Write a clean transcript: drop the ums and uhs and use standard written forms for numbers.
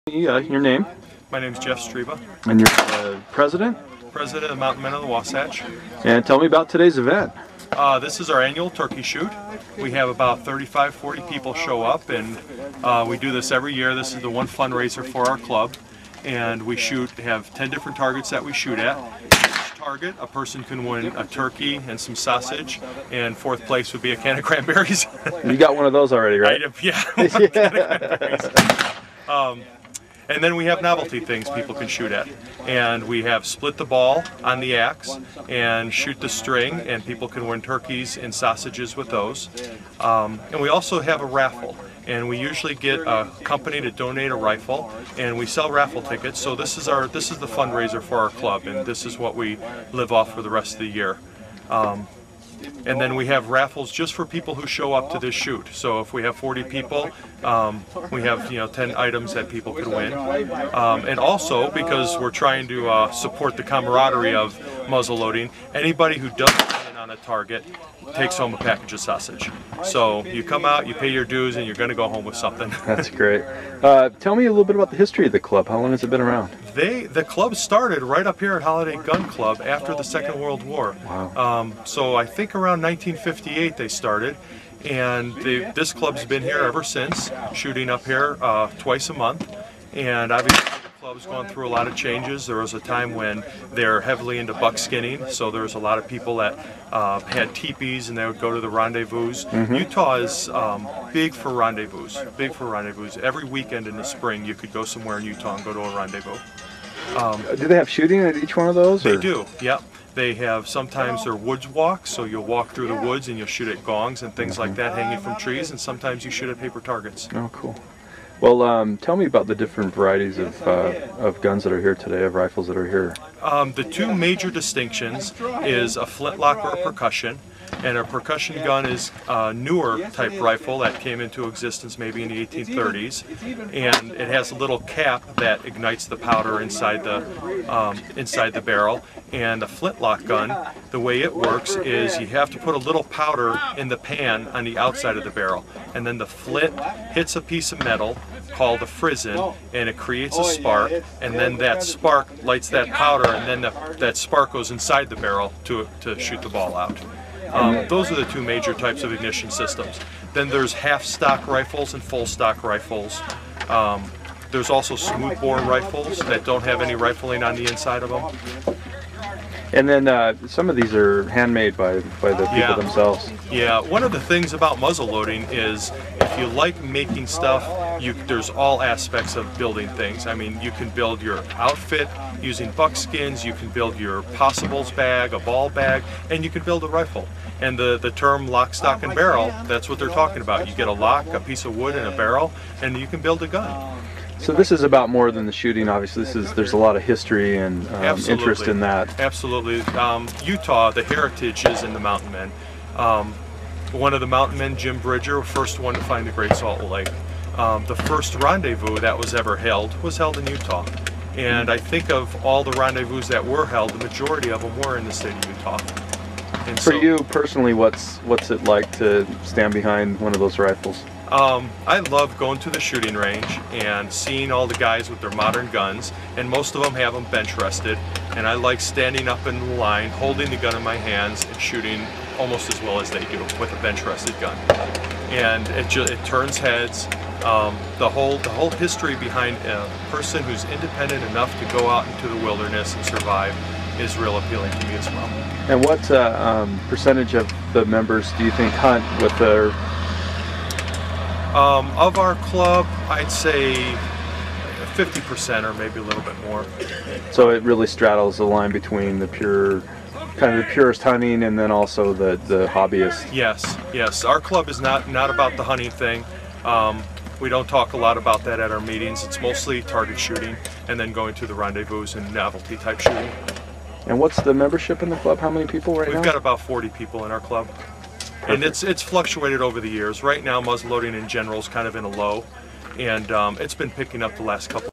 Your name? My name's Jeff Striba. And you're president? President of Mountain Men of the Wasatch. And tell me about today's event. This is our annual turkey shoot. We have about 35-40 people show up, and we do this every year. This is the one fundraiser for our club, and we have 10 different targets that we shoot at. Each target, a person can win a turkey and some sausage, and fourth place would be a can of cranberries. You got one of those already, right? Yeah, one can of cranberries. And then we have novelty things people can shoot at. And we have split the ball on the axe and shoot the string, and people can win turkeys and sausages with those. And we also have a raffle. And we usually get a company to donate a rifle, and we sell raffle tickets. So this is the fundraiser for our club, and this is what we live off for the rest of the year. And then we have raffles just for people who show up to this shoot. So if we have 40 people, we have 10 items that people can win. And also, because we're trying to support the camaraderie of muzzleloading, anybody who doesn't win on a target takes home a package of sausage. So you come out, you pay your dues, and you're going to go home with something. That's great. Tell me a little bit about the history of the club. How long has it been around? The club started right up here at Holiday Gun Club after the Second World War. Wow. So I think around 1958 they started, and this club's been here ever since, shooting up here twice a month. And obviously the club's gone through a lot of changes. There was a time when they're heavily into buckskinning, so there was a lot of people that had teepees and they would go to the rendezvous. Utah is big for rendezvous, Every weekend in the spring you could go somewhere in Utah and go to a rendezvous. Do they have shooting at each one of those? They do, yep. They have, sometimes they're woods walks, so you'll walk through the woods and you'll shoot at gongs and things like that hanging from trees, and sometimes you shoot at paper targets. Oh, cool. Well, tell me about the different varieties of guns that are here today, of rifles that are here. The two major distinctions is a flintlock or a percussion. And a percussion gun is a newer type rifle that came into existence maybe in the 1830s, and it has a little cap that ignites the powder inside the barrel. And the flintlock gun, the way it works is you have to put a little powder in the pan on the outside of the barrel, and then the flint hits a piece of metal called a frizzen, and it creates a spark, and then that spark lights that powder, and then that spark goes inside the barrel to shoot the ball out. Those are the two major types of ignition systems. Then there's half stock rifles and full stock rifles. There's also smoothbore rifles that don't have any rifling on the inside of them. And then some of these are handmade by the people themselves. Yeah, one of the things about muzzleloading is if you like making stuff, there's all aspects of building things. I mean, you can build your outfit using buckskins, you can build your possibles bag, a ball bag, and you can build a rifle. And the term lock, stock, and barrel, that's what they're talking about. You get a lock, a piece of wood, and a barrel, and you can build a gun. So this is about more than the shooting, obviously. There's a lot of history and interest in that. Absolutely. Utah, the heritage is in the mountain men. One of the mountain men, Jim Bridger, first one to find the Great Salt Lake. The first rendezvous that was ever held was held in Utah. And I think of all the rendezvous that were held, the majority of them were in the state of Utah. And for you personally, what's it like to stand behind one of those rifles? I love going to the shooting range and seeing all the guys with their modern guns, and most of them have them bench rested, and I like standing up in the line, holding the gun in my hands and shooting almost as well as they do with a bench rested gun. And it turns heads. The whole history behind a person who's independent enough to go out into the wilderness and survive is real appealing to me as well. And what percentage of the members do you think hunt with their... Of our club, I'd say 50% or maybe a little bit more. So it really straddles the line between the purest hunting and then also the hobbyist. Yes. Our club is not about the hunting thing. We don't talk a lot about that at our meetings. It's mostly target shooting and then going to the rendezvous and novelty type shooting. And what's the membership in the club? How many people right now? We've got about 40 people in our club. And it's fluctuated over the years. Right now, muzzleloading in general is kind of in a low, and it's been picking up the last couple